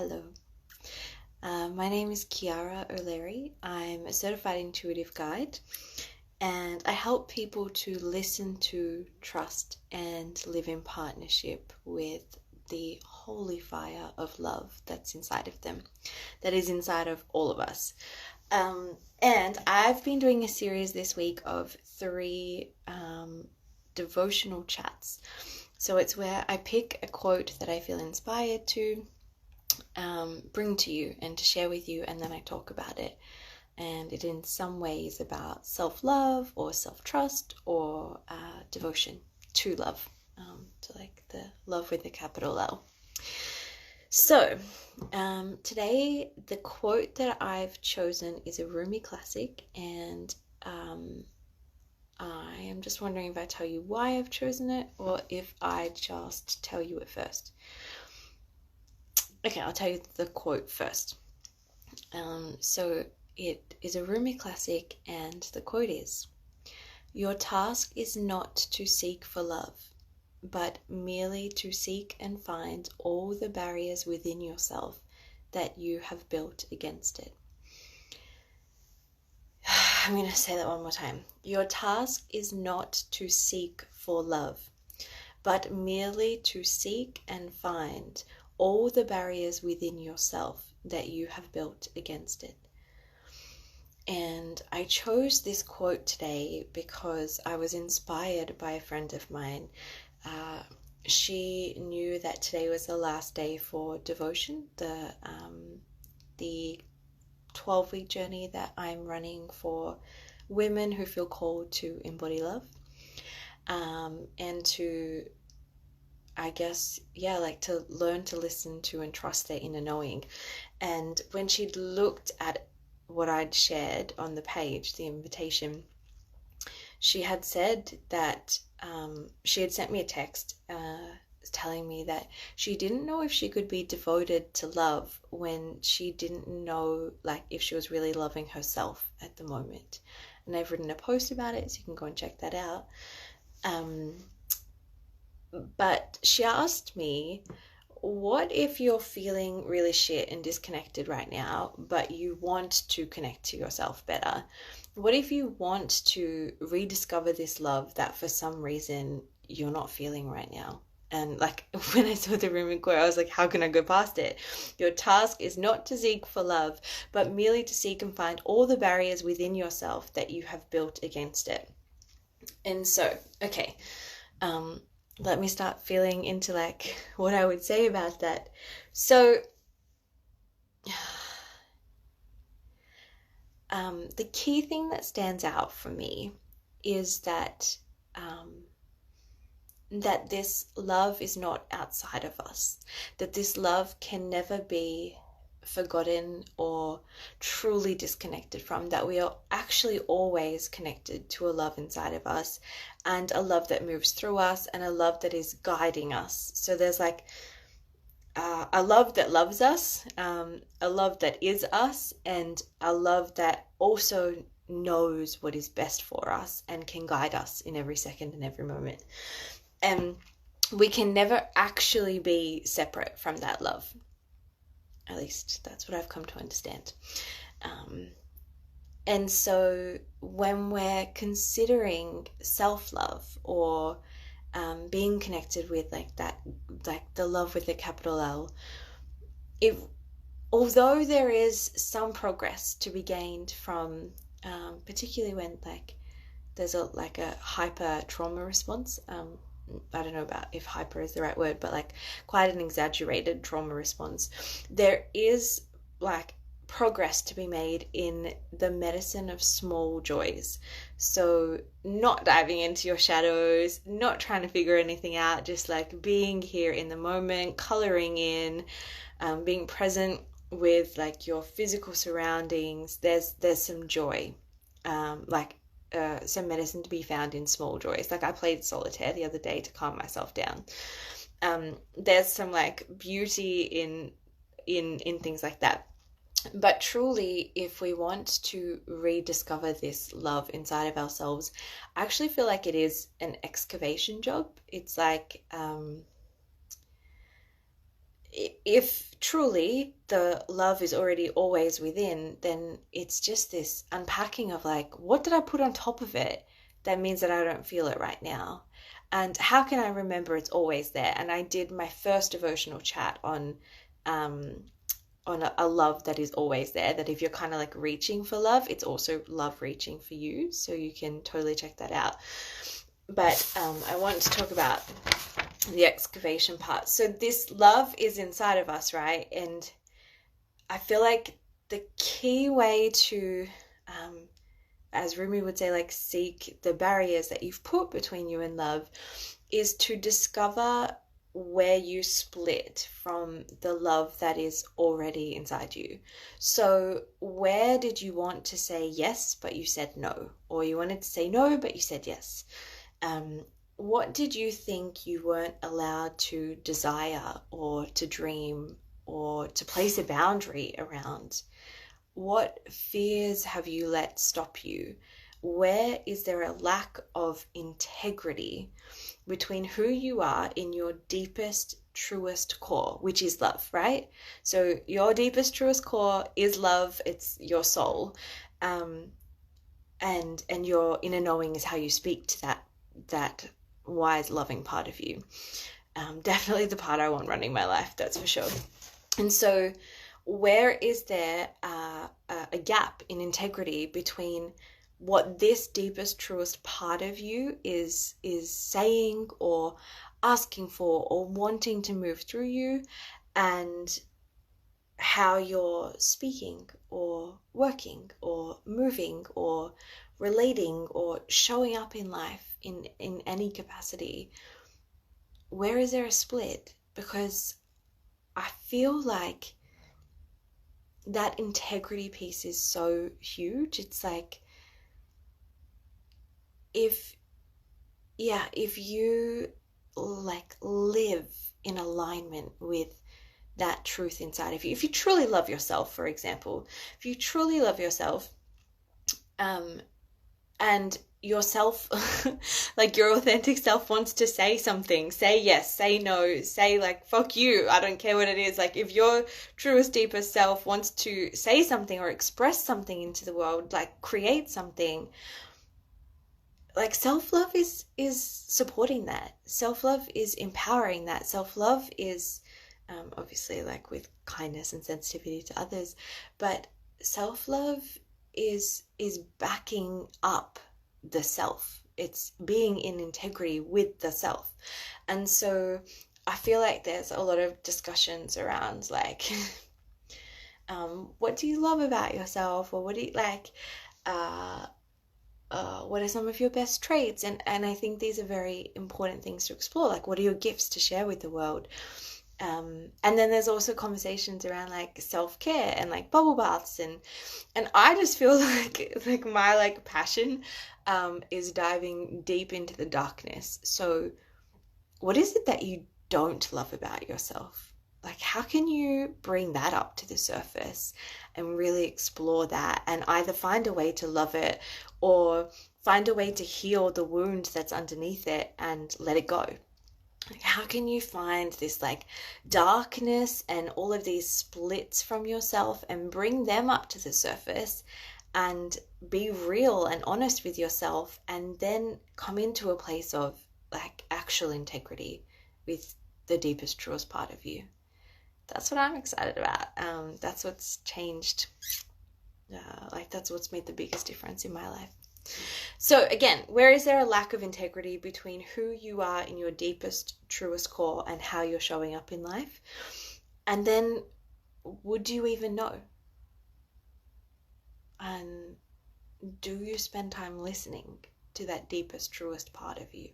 Hello. My name is Kiara O'Leary. I'm a certified intuitive guide, and I help people to listen to, trust, and live in partnership with the holy fire of love that's inside of them, that is inside of all of us. And I've been doing a series this week of 3 devotional chats. So it's where I pick a quote that I feel inspired to bring to you and to share with you, and then I talk about it. And it in some ways about self-love or self-trust or devotion to love, to like the love with a capital L. So today the quote that I've chosen is a Rumi classic, and I am just wondering if I tell you why I've chosen it or if I just tell you it first. Okay, I'll tell you the quote first. So it is a Rumi classic, and the quote is, "Your task is not to seek for love, but merely to seek and find all the barriers within yourself that you have built against it." I'm going to say that one more time. Your task is not to seek for love, but merely to seek and find all the barriers within yourself that you have built against it. And I chose this quote today because I was inspired by a friend of mine. She knew that today was the last day for devotion, the 12-week journey that I'm running for women who feel called to embody love, and to, I guess, to learn to listen to and trust their inner knowing. And when she'd looked at what I'd shared on the page, the invitation, she had said that she had sent me a text telling me that she didn't know if she could be devoted to love when she didn't know if she was really loving herself at the moment. And I've written a post about it, so you can go and check that out. But she asked me, what if you're feeling really shit and disconnected right now, but you want to connect to yourself better? What if you want to rediscover this love that for some reason you're not feeling right now? And when I saw the Rumi quote, I was like, how can I go past it? Your task is not to seek for love, but merely to seek and find all the barriers within yourself that you have built against it. And so, okay, let me start feeling into what I would say about that. So the key thing that stands out for me is that that this love is not outside of us, that this love can never be forgotten or truly disconnected from, that we are actually always connected to a love inside of us, and a love that moves through us, and a love that is guiding us. So there's a love that loves us, a love that is us, and a love that also knows what is best for us and can guide us in every second and every moment. And we can never actually be separate from that love. At least that's what I've come to understand. And so when we're considering self-love or being connected with the love with a capital L, although there is some progress to be gained from, particularly when there's a hyper trauma response. I don't know about if hyper is the right word, but quite an exaggerated trauma response. There is progress to be made in the medicine of small joys. So not diving into your shadows, not trying to figure anything out, just being here in the moment, coloring in, being present with your physical surroundings. There's some joy, some medicine to be found in small joys. I played solitaire the other day to calm myself down. There's some beauty in things like that. But truly, if we want to rediscover this love inside of ourselves, I actually feel like it is an excavation job. It's if truly the love is already always within, then it's just this unpacking of like, what did I put on top of it that means that I don't feel it right now? And how can I remember it's always there? And I did my first devotional chat um, on a love that is always there, that if you're kind of like reaching for love, it's also love reaching for you. So you can totally check that out. But I want to talk about the excavation part. So this love is inside of us, right? And I feel like the key way to, as Rumi would say, like seek the barriers that you've put between you and love is to discover where you split from the love that is already inside you. So where did you want to say yes, but you said no? Or you wanted to say no, but you said yes? What did you think you weren't allowed to desire or to dream or to place a boundary around? What fears have you let stop you? Where is there a lack of integrity between who you are in your deepest, truest core, which is love, right? So your deepest, truest core is love. It's your soul. And your inner knowing is how you speak to that wise, loving part of you. Definitely the part I want running my life, that's for sure. And so where is there a gap in integrity between what this deepest, truest part of you is saying or asking for or wanting to move through you, and how you're speaking or working or moving or relating or showing up in life in any capacity? Where is there a split? Because I feel like that integrity piece is so huge. It's like, if you like live in alignment with that truth inside of you, if you truly love yourself, for example, if you truly love yourself, and yourself, like your authentic self wants to say something, say yes, say no, say like, fuck you, I don't care what it is. Like if your truest, deepest self wants to say something or express something into the world, like create something, like self-love is supporting that. Self-love is empowering that. Self-love is obviously like with kindness and sensitivity to others, but self-love is backing up the self. It's being in integrity with the self. And so I feel like there's a lot of discussions around like what do you love about yourself, or what do you like, what are some of your best traits? And I think these are very important things to explore. Like, what are your gifts to share with the world? And then there's also conversations around like self-care and like bubble baths, and I just feel like my like passion is diving deep into the darkness. So what is it that you don't love about yourself? Like, how can you bring that up to the surface and really explore that, and either find a way to love it or find a way to heal the wound that's underneath it and let it go? Like, how can you find this like darkness and all of these splits from yourself and bring them up to the surface and be real and honest with yourself, and then come into a place of like actual integrity with the deepest, truest part of you? That's what I'm excited about. That's what's changed. Like that's what's made the biggest difference in my life. So again, where is there a lack of integrity between who you are in your deepest, truest core and how you're showing up in life? And then, would you even know? And do you spend time listening to that deepest, truest part of you?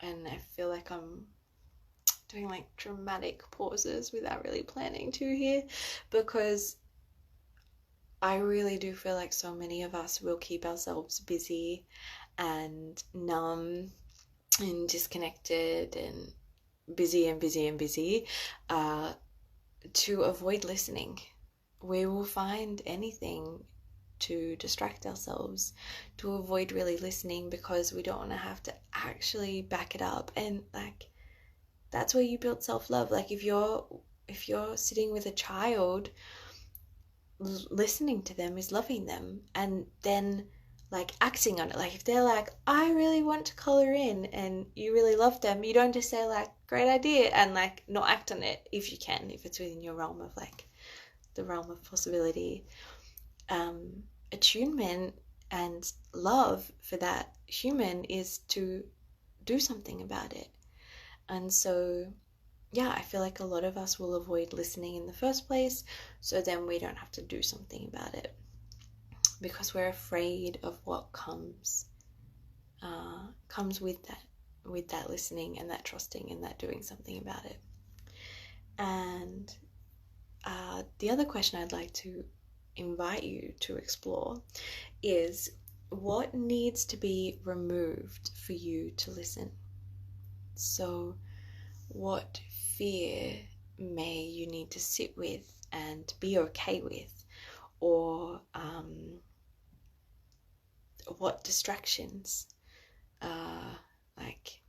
And I feel like I'm doing like dramatic pauses without really planning to here, because I really do feel like so many of us will keep ourselves busy and numb and disconnected and busy to avoid listening. We will find anything to distract ourselves, to avoid really listening, because we don't want to have to actually back it up. And like, that's where you build self-love. Like if you're sitting with a child, listening to them is loving them, and then like acting on it. Like if they're like, I really want to color in, and you really love them, you don't just say like, great idea, and like not act on it if you can, if it's within your realm of like the realm of possibility. Attunement and love for that human is to do something about it. And so yeah, I feel like a lot of us will avoid listening in the first place, so then we don't have to do something about it because we're afraid of what comes with that listening and that trusting and that doing something about it. And the other question I'd like to invite you to explore is, what needs to be removed for you to listen? So what fear may you need to sit with and be okay with, or what distractions like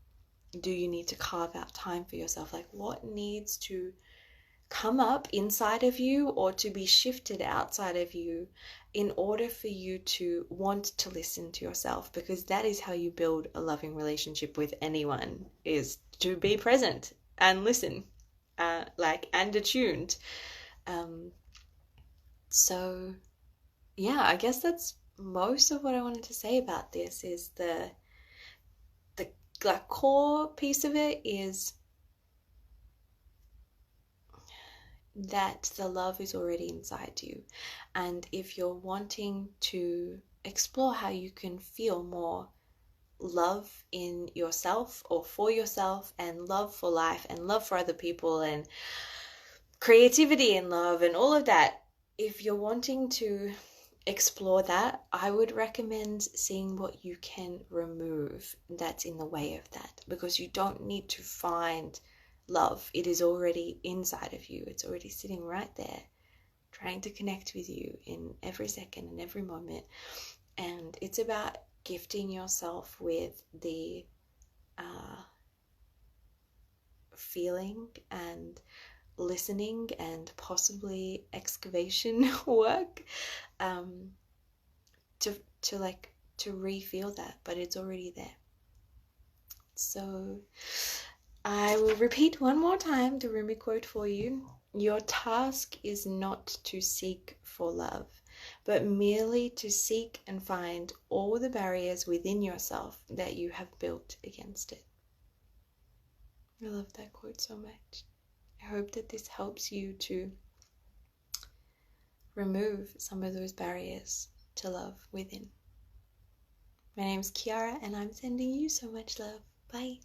do you need to carve out time for yourself? Like what needs to come up inside of you or to be shifted outside of you in order for you to want to listen to yourself? Because that is how you build a loving relationship with anyone, is to be present and listen, and attuned. So yeah, I guess that's most of what I wanted to say about this. Is the like core piece of it is that the love is already inside you. And if you're wanting to explore how you can feel more love in yourself or for yourself, and love for life and love for other people and creativity and love and all of that, if you're wanting to explore that, I would recommend seeing what you can remove that's in the way of that, because you don't need to find love. It is already inside of you. It's already sitting right there, trying to connect with you in every second and every moment. And it's about gifting yourself with the feeling and listening and possibly excavation work to re-feel that, but it's already there. So I will repeat one more time the Rumi quote for you. Your task is not to seek for love, but merely to seek and find all the barriers within yourself that you have built against it. I love that quote so much. I hope that this helps you to remove some of those barriers to love within. My name's Kiara, and I'm sending you so much love. Bye.